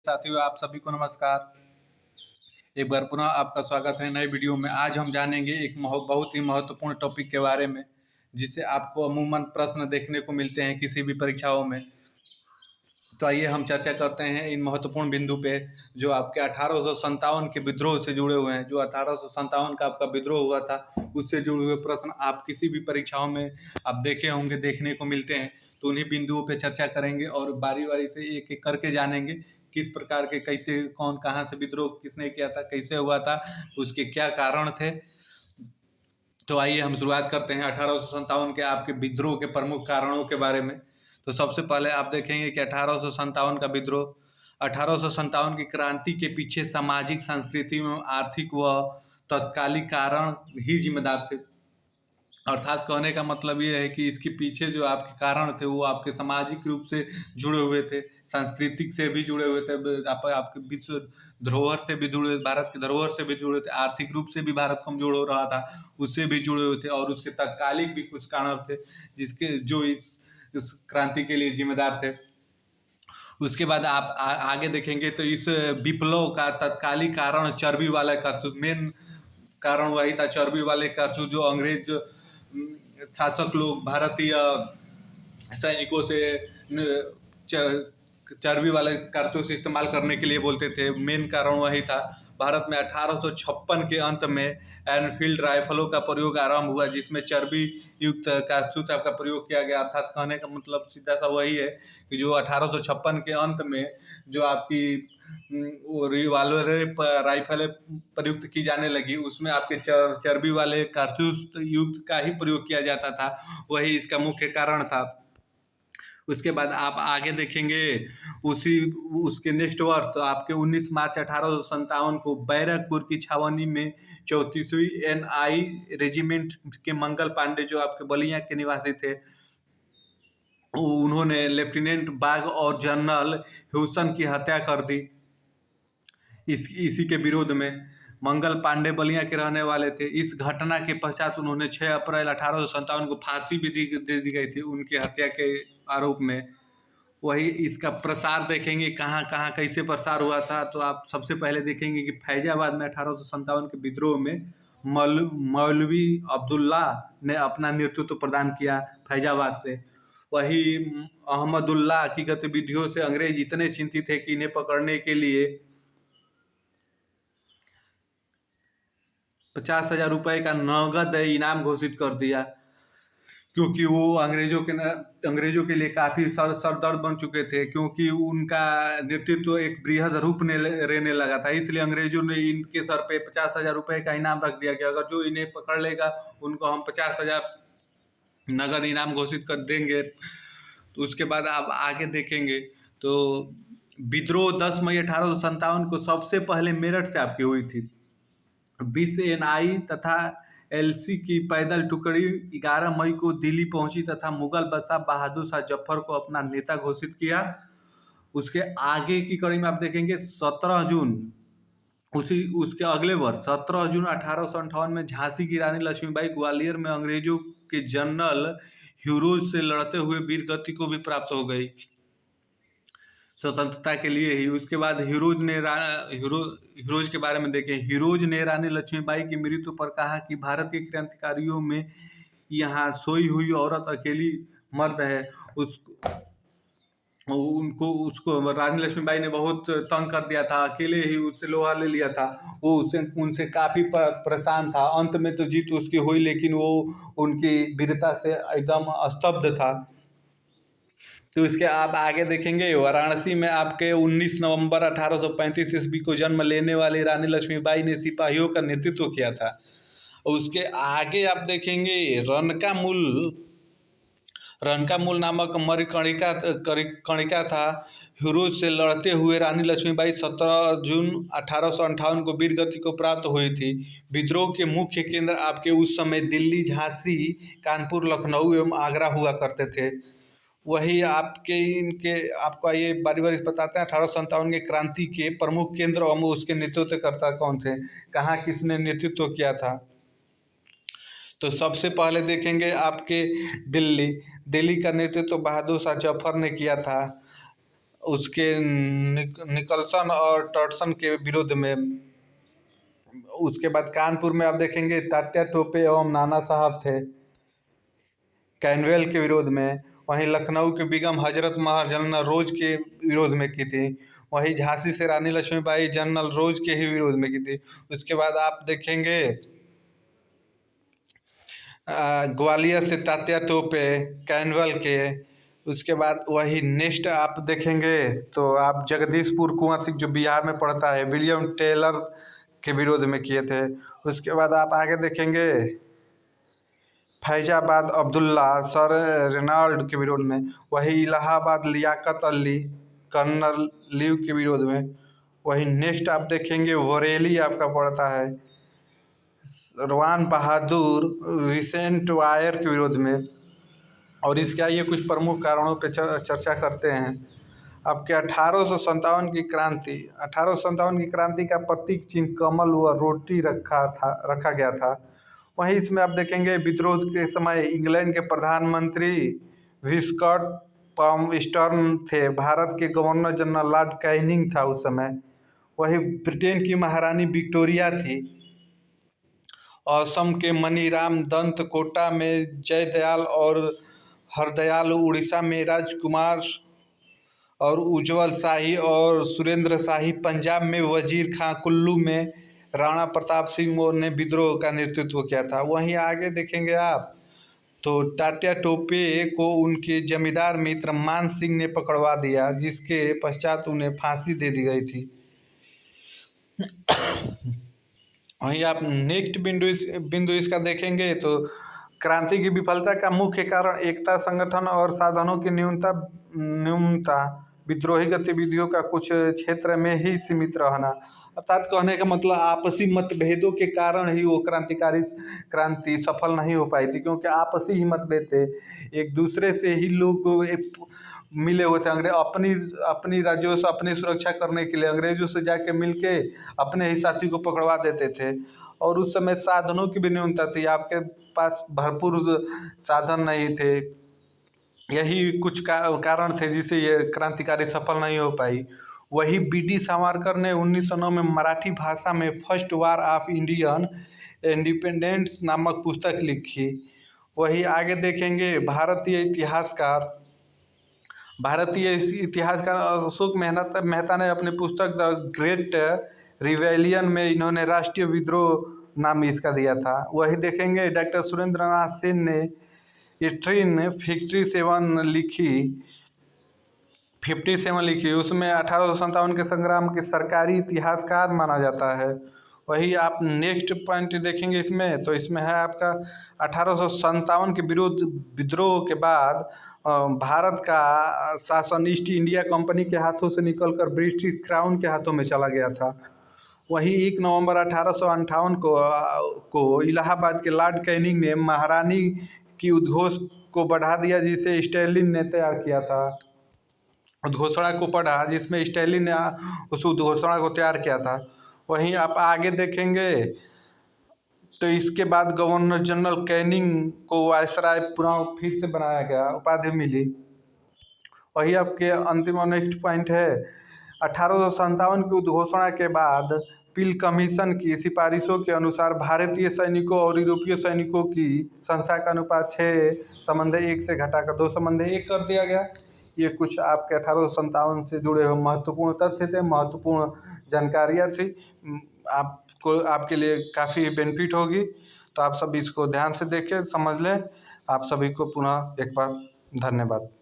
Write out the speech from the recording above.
साथियों, आप सभी को नमस्कार। एक बार पुनः आपका स्वागत है नए वीडियो में। आज हम जानेंगे एक बहुत ही महत्वपूर्ण टॉपिक के बारे में, जिससे आपको अमूमन प्रश्न देखने को मिलते हैं किसी भी परीक्षाओं में। तो आइए हम चर्चा करते हैं इन महत्वपूर्ण बिंदु पे, जो आपके 1857 के विद्रोह से जुड़े हुए हैं। जो 1857 का आपका विद्रोह हुआ था, उससे जुड़े हुए प्रश्न आप किसी भी परीक्षाओं में आप देखे होंगे, देखने को मिलते हैं। तो उन्हीं बिंदुओं पे चर्चा करेंगे और बारी बारी से एक एक करके जानेंगे किस प्रकार के, कैसे, कौन, कहाँ से विद्रोह किसने किया था, कैसे हुआ था, उसके क्या कारण थे। तो आइए हम शुरुआत करते हैं 1857 के आपके विद्रोह के प्रमुख कारणों के बारे में। तो सबसे पहले आप देखेंगे कि 1857 का विद्रोह, 1857 की क्रांति के पीछे सामाजिक, सांस्कृतिक एवं आर्थिक व तत्कालिक कारण ही जिम्मेदार थे। अर्थात कहने का मतलब ये है कि इसके पीछे जो आपके कारण थे वो आपके सामाजिक रूप से जुड़े हुए थे, सांस्कृतिक से भी जुड़े हुए थे, आपके विश्व धरोहर से भी जुड़े, भारत की धरोहर से भी जुड़े थे, आर्थिक रूप से भी भारत कमजोर हो रहा था उससे भी जुड़े हुए थे, और उसके तत्कालिक भी कुछ कारण थे जिसके जो इस क्रांति के लिए जिम्मेदार थे। उसके बाद आप आगे देखेंगे तो इस विप्लव का तत्कालिक कारण चर्बी वाला कारतूस, मेन कारण वही था, चर्बी वाले कारतूस जो अंग्रेज शासक लोग भारतीय सैनिकों से चर्बी वाले कारतूस इस्तेमाल करने के लिए बोलते थे। मेन कारण वही था। भारत में 1856 के अंत में एनफील्ड राइफलों का प्रयोग आरंभ हुआ, जिसमें चर्बी युक्त कारतूस का प्रयोग किया गया। अर्थात कहने का मतलब सीधा सा वही है कि जो 1856 के अंत में जो आपकी रिवाल्वर राइफलें प्रयुक्त की जाने लगी, उसमें आपके चर्बी वाले कारतूस युक्त का ही प्रयोग किया जाता था। वही इसका मुख्य कारण था। उसके बाद आप आगे देखेंगे उसके नेक्स्ट वर्ष तो आपके 19 मार्च 1857 को बैरकपुर की छावनी में 34वीं NI रेजिमेंट के मंगल पांडे, जो आपके बलिया के निवासी थे, उन्होंने लेफ्टिनेंट बाग और जनरल ह्यूसन की हत्या कर दी। इसी के विरोध में मंगल पांडे बलिया के रहने वाले थे। इस घटना के पश्चात उन्होंने 6 अप्रैल 1857 को फांसी भी दे दी गई थी उनकी हत्या के आरोप में। वही इसका प्रसार देखेंगे कहाँ कहाँ कैसे प्रसार हुआ था। तो आप सबसे पहले देखेंगे कि फैजाबाद में 1857 के विद्रोह में मौलवी अब्दुल्ला ने अपना नेतृत्व प्रदान किया फैजाबाद से। वही अहमदुल्ला की गतिविधियों से अंग्रेज इतने चिंतित थे कि इन्हें पकड़ने के लिए 50,000 रुपये का नगद इनाम घोषित कर दिया, क्योंकि वो अंग्रेजों के लिए काफ़ी सरदर्द बन चुके थे, क्योंकि उनका नेतृत्व एक बृहद रूप लेने लगा था। इसलिए अंग्रेजों ने इनके सर पे 50,000 रुपये का इनाम रख दिया कि अगर जो इन्हें पकड़ लेगा उनको हम 50,000 नगद इनाम घोषित कर देंगे। तो उसके बाद आप आगे देखेंगे तो विद्रोह 10 मई 1857 को सबसे पहले मेरठ से आपकी हुई थी। 20 NI तथा LC की पैदल टुकड़ी 11 मई को दिल्ली पहुंची तथा मुगल बादशाह बहादुर शाह जफर को अपना नेता घोषित किया। उसके आगे की कड़ी में आप देखेंगे 17 जून, उसके अगले वर्ष 17 जून 1858 में झांसी की रानी लक्ष्मीबाई ग्वालियर में अंग्रेजों के जनरल ह्यूरोज से लड़ते हुए वीर गति को भी प्राप्त हो गई, स्वतंत्रता के लिए ही। उसके बाद हीरोज के बारे में देखें। हीरोज ने रानी लक्ष्मीबाई की मृत्यु पर कहा कि भारतीय क्रांतिकारियों में यहाँ सोई हुई औरत अकेली मर्द है। उसको रानी लक्ष्मीबाई ने बहुत तंग कर दिया था, अकेले ही उससे लोहा ले लिया था। वो उनसे काफ़ी परेशान था। अंत में तो जीत उसकी हुई, लेकिन वो उनकी वीरता से एकदम स्तब्ध था। तो इसके आप आगे देखेंगे वाराणसी में आपके 19 नवंबर 1835 ईस्वी को जन्म लेने वाली रानी लक्ष्मीबाई ने सिपाहियों का नेतृत्व किया था। उसके आगे आप देखेंगे रनकामुल नामक मणिकर्णिका था। हीरोज से लड़ते हुए रानी लक्ष्मीबाई 17 जून 1858 को वीर गति को प्राप्त हुई थी। विद्रोह के मुख्य केंद्र आपके उस समय दिल्ली, झांसी, कानपुर, लखनऊ एवं आगरा हुआ करते थे। वही आपको ये बारी बारी बताते हैं 1857 के क्रांति के प्रमुख केंद्र और उसके नेतृत्वकर्ता कौन थे, कहाँ किसने नेतृत्व किया था। तो सबसे पहले देखेंगे आपके दिल्ली का नेतृत्व बहादुर शाह जफर ने किया था। उसके निकलसन और टॉटसन के विरोध में। उसके बाद कानपुर में आप देखेंगे तात्या टोपे एवं नाना साहब थे कैनवेल के विरोध में। वहीं लखनऊ के बेगम हजरत महल जनरल रोज के विरोध में की थी। वहीं झांसी से रानी लक्ष्मीबाई जनरल रोज के ही विरोध में की थी। उसके बाद आप देखेंगे ग्वालियर से तात्या टोपे कैनवेल के। उसके बाद वही नेक्स्ट आप देखेंगे तो आप जगदीशपुर कुंवर सिंह जो बिहार में पड़ता है विलियम टेलर के विरोध में किए थे। उसके बाद आप आगे देखेंगे फैजाबाद अब्दुल्ला सर रेनाल्ड के विरोध में। वही इलाहाबाद लियाकत अली कर्नल लीव के विरोध में। वही नेक्स्ट आप देखेंगे बरेली आपका पड़ता है रवान बहादुर विसेंट वायर के विरोध में। और इसके आइए कुछ प्रमुख कारणों पे चर्चा करते हैं। आपके 1857 की क्रांति 1857 की क्रांति का प्रतीक चिन्ह कमल व रोटी रखा गया था। वहीं इसमें आप देखेंगे विद्रोह के समय इंग्लैंड के प्रधानमंत्री विस्कॉट पामस्टर्न थे। भारत के गवर्नर जनरल लॉर्ड कैनिंग था उस समय। वही ब्रिटेन की महारानी विक्टोरिया थी। असम के मनीराम दंत कोटा में जयदयाल और हरदयाल, उड़ीसा में राजकुमार और उज्जवल शाही और सुरेंद्र शाही, पंजाब में वजीर खां, कुल्लू में राणा प्रताप सिंह ने विद्रोह का नेतृत्व किया था। वहीं आगे देखेंगे आप तो तात्या टोपे को उनके जमींदार मित्र मान सिंह ने पकड़वा दिया, जिसके पश्चात उन्हें फांसी दे दी गई थी। वहीं आप नेक्स्ट बिंदु इसका देखेंगे तो क्रांति की विफलता का मुख्य कारण एकता, संगठन और साधनों की न्यूनता, विद्रोही गतिविधियों का कुछ क्षेत्र में ही सीमित रहना। अर्थात कहने का मतलब आपसी मतभेदों के कारण ही वो क्रांति सफल नहीं हो पाई थी, क्योंकि आपसी ही मतभेद थे। एक दूसरे से ही लोग मिले हुए थे। अपनी राज्यों से अपनी सुरक्षा करने के लिए अंग्रेजों से जाके मिलके अपने ही साथी को पकड़वा देते थे। और उस समय साधनों की भी न्यूनता थी, आपके पास भरपूर साधन नहीं थे। यही कुछ कारण थे जिससे ये क्रांतिकारी सफल नहीं हो पाई। वही बी.डी. सावरकर ने 1909 में मराठी भाषा में first war of Indian independence नामक पुस्तक लिखी। वही आगे देखेंगे भारतीय इतिहासकार अशोक मेहता ने अपनी पुस्तक द ग्रेट रिवेलियन में इन्होंने राष्ट्रीय विद्रोह नाम इसका दिया था। वही देखेंगे डॉक्टर सुरेंद्रनाथ सेन ने 57 लिखी। उसमें 1857 के संग्राम के सरकारी इतिहासकार माना जाता है। वही आप नेक्स्ट पॉइंट देखेंगे इसमें तो इसमें है आपका 1857 के विद्रोह के बाद भारत का शासन ईस्ट इंडिया कंपनी के हाथों से निकलकर ब्रिटिश क्राउन के हाथों में चला गया था। वहीं 1 नवंबर 1858 को इलाहाबाद के लॉर्ड कैनिंग ने महारानी की उद्घोष को बढ़ा दिया, जिसे स्टैलिन ने तैयार किया था। उद्घोषणा को पढ़ा जिसमें स्टैलिन ने उस उद्घोषणा को तैयार किया था। वहीं आप आगे देखेंगे तो इसके बाद गवर्नर जनरल कैनिंग को वायसराय पुनः फिर से बनाया गया, उपाधि मिली। वही आपके अंतिम और नेक्स्ट पॉइंट है 1857 की उद्घोषणा के बाद पील कमीशन की सिफारिशों के अनुसार भारतीय सैनिकों और यूरोपीय सैनिकों की संख्या का अनुपात 6:1 से घटाकर 2:1 कर दिया गया। ये कुछ आपके 1857 से जुड़े हुए महत्वपूर्ण तथ्य थे, महत्वपूर्ण जानकारियाँ थी। आपके लिए काफ़ी बेनिफिट होगी, तो आप सभी इसको ध्यान से देखें, समझ लें। आप सभी को पुनः एक बार धन्यवाद।